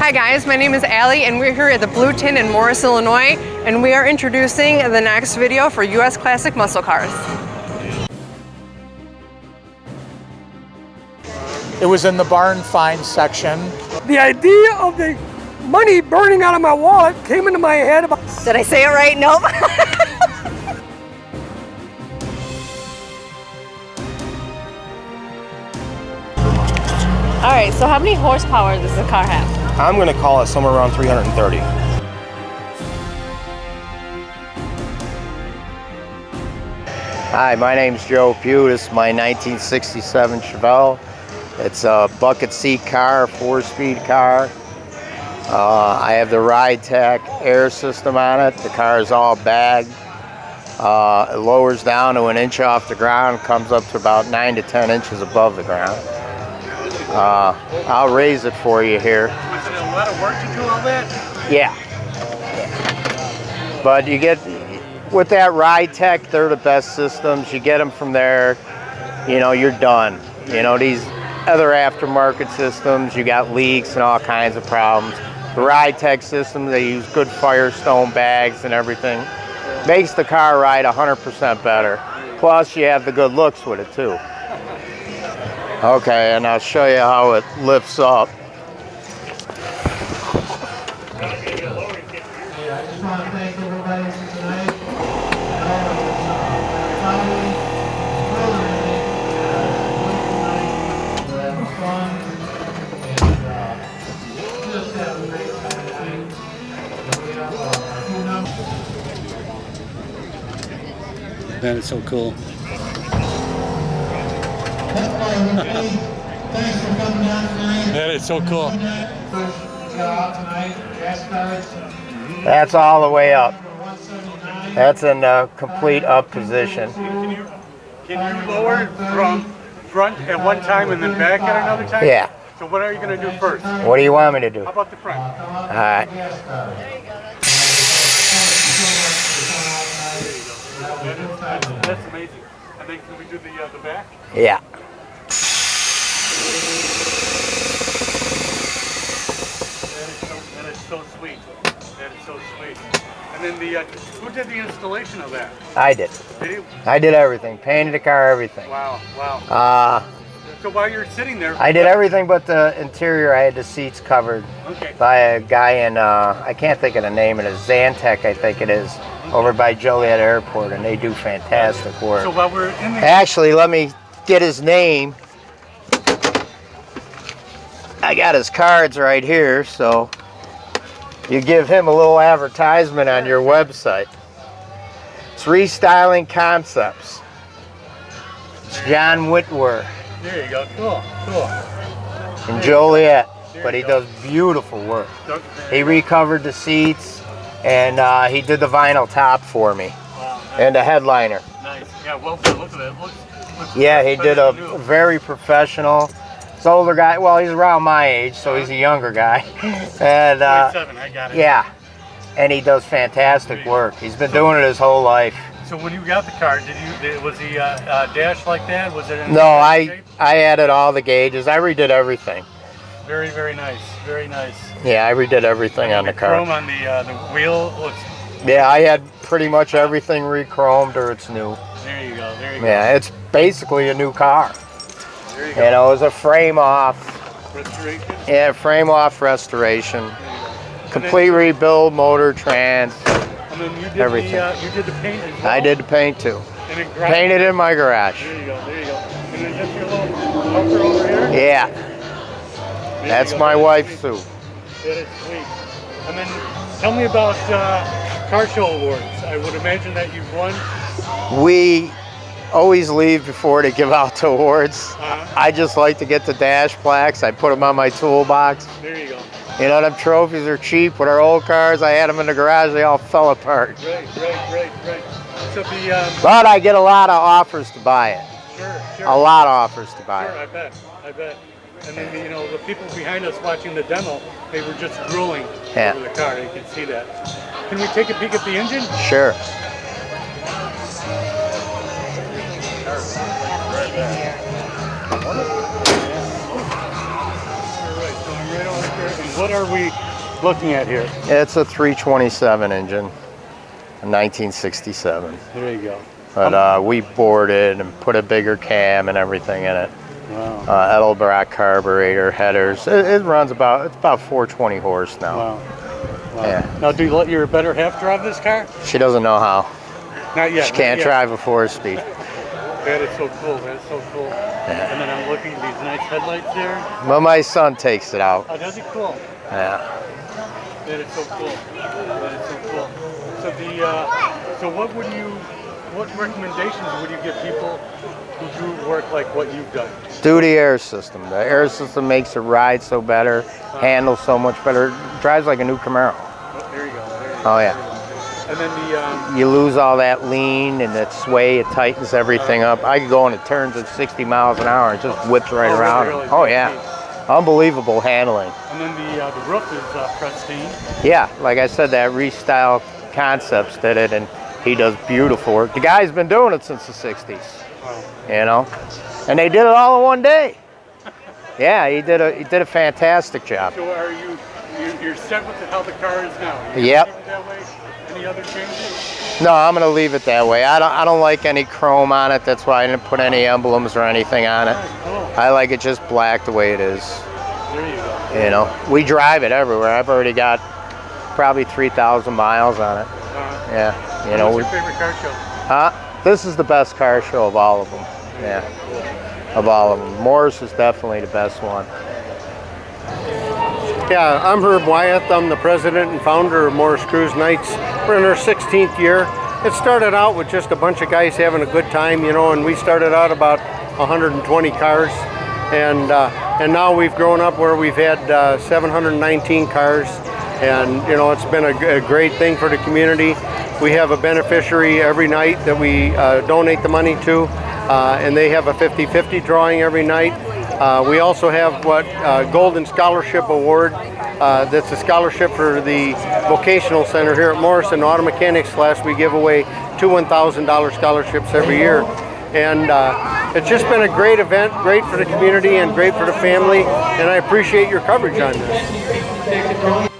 Hi guys, my name is Allie and we're here at the Blue Tin in Morris, Illinois, and we are introducing the next video for US Classic Muscle Cars. It was in the barn find section. The idea of the money burning out of my wallet came into my head about... Did I say it right? Nope. All right, so how many horsepower does the car have? I'm going to call it somewhere around 330. Hi, my name's Joe Pugh. This is my 1967 Chevelle. It's a bucket seat car, 4-speed car. I have the RideTech air system on it. The car is all bagged. It lowers down to 1 inch off the ground, comes up to about 9 to 10 inches above the ground. I'll raise it for you here. Was it a lot of work to do all that? Yeah. But you get, with that RideTech, they're the best systems. You get them from there, you know, you're done. You know, these other aftermarket systems, you got leaks and all kinds of problems. The RideTech system, they use good Firestone bags and everything. Makes the car ride 100% better. Plus, you have the good looks with it too. Okay, and I'll show you how it lifts up. That is so cool. That is so cool. That's all the way up. That's in the complete up position. Can you lower it from front at one time and then back at another time? Yeah. So what are you going to do first? What do you want me to do? How about the front? All right. That's amazing. And then can we do the back? Yeah. That is so sweet. That is so sweet. And then who did the installation of that? I did. Did you? I did everything. Painted the car, everything. Wow, wow. So while you're sitting there... I did everything but the interior. I had the seats covered by a guy in, I can't think of the name, it is Zantec, I think it is, over by Joliet Airport, and they do fantastic work. So while we're in the... Actually, let me get his name. I got his cards right here, so you give him a little advertisement on your website. It's Restyling Concepts. It's John Whitwer. There you go. Cool, cool. In Joliet, but he does beautiful work. He recovered the seats, and he did the vinyl top for me. Wow, nice. And the headliner. Nice. Yeah, well done. Look at it. Looks yeah, he did a very professional. He's an older guy. Well, he's around my age, so he's a younger guy. And 27, I got it. yeah, and he does fantastic work. He's been doing it his whole life. So when you got the car, was the dash like that? Was it in No, I added all the gauges. I redid everything. Very, very nice. Very nice. Yeah, I redid everything on the car. Chrome on the wheel looks... Yeah, I had pretty much everything re-chromed or it's new. There you go. There you go. Yeah, it's basically a new car. There you go. You know, it was a frame off. Restoration? Yeah, frame off restoration. Complete rebuild, motor, trans. And then you did everything. You did the paint as well? I did the paint too. And it Painted in my garage. There you go. There you go. And then just your little helper over here? Yeah. That's my wife's Sue. Sue. That is sweet. And then tell me about car show awards. I would imagine that you've won. We always leave before they give out the awards. I just like to get the dash plaques. I put them on my toolbox. There you go. You know, them trophies are cheap. With our old cars, I had them in the garage. They all fell apart. Right. So but I get a lot of offers to buy it. Sure. A lot of offers to buy Sure, it. I bet. And then, you know, the people behind us watching the demo, they were just drooling Yeah. over the car. You can see that. Can we take a peek at the engine? Sure. Right, so I'm right over here. what are we looking at here? It's a 327 engine, a 1967. There you go. But we bored it and put a bigger cam and everything in it. Wow. Edelbrock carburetor, headers. It runs it's about 420 horse now. Wow. Wow. Yeah. Now, do you let your better half drive this car? She doesn't know how. Not yet. She can't drive a 4-speed. That is so cool. That is so cool. Yeah. And then I'm looking at these nice headlights there. Well, my son takes it out. Oh, does it? Cool. Yeah. That is so cool. That is so cool. So what recommendations would you give people who do work like what you've done? Do the air system. The air system makes it ride so better, handles so much better. Drives like a new Camaro. Oh, there you go. There you go. Oh yeah. And then You lose all that lean and that sway. It tightens everything up. I could go and it turns at 60 miles an hour and just whips right around. Really? Oh yeah. Unbelievable handling. And then the roof is pristine. Yeah, like I said, that Restyle Concepts did it, and he does beautiful work. The guy's been doing it since the 60s. Wow. You know, and they did it all in one day. Yeah, he did a fantastic job. So are you're set with how the car is now? You're Yep. set with that way? Any other changes? No, I'm gonna leave it that way. I don't like any chrome on it. That's why I didn't put any emblems or anything on it. Cool. I like it just black the way it is. There you go. You know, we drive it everywhere. I've already got probably 3,000 miles on it. Yeah, you know. What's your favorite car show? This is the best car show of all of them. Yeah, of all of them. Morris is definitely the best one. Yeah, I'm Herb Wyeth. I'm the president and founder of Morris Cruise Nights. We're in our 16th year. It started out with just a bunch of guys having a good time, you know, and we started out about 120 cars. And now we've grown up where we've had 719 cars. And, you know, it's been a great thing for the community. We have a beneficiary every night that we donate the money to. And they have a 50-50 drawing every night. We also have what Golden Scholarship Award. That's a scholarship for the vocational center here at Morris. In the auto mechanics class, we give away 2 $1,000 scholarships every year. And it's just been a great event, great for the community and great for the family. And I appreciate your coverage on this.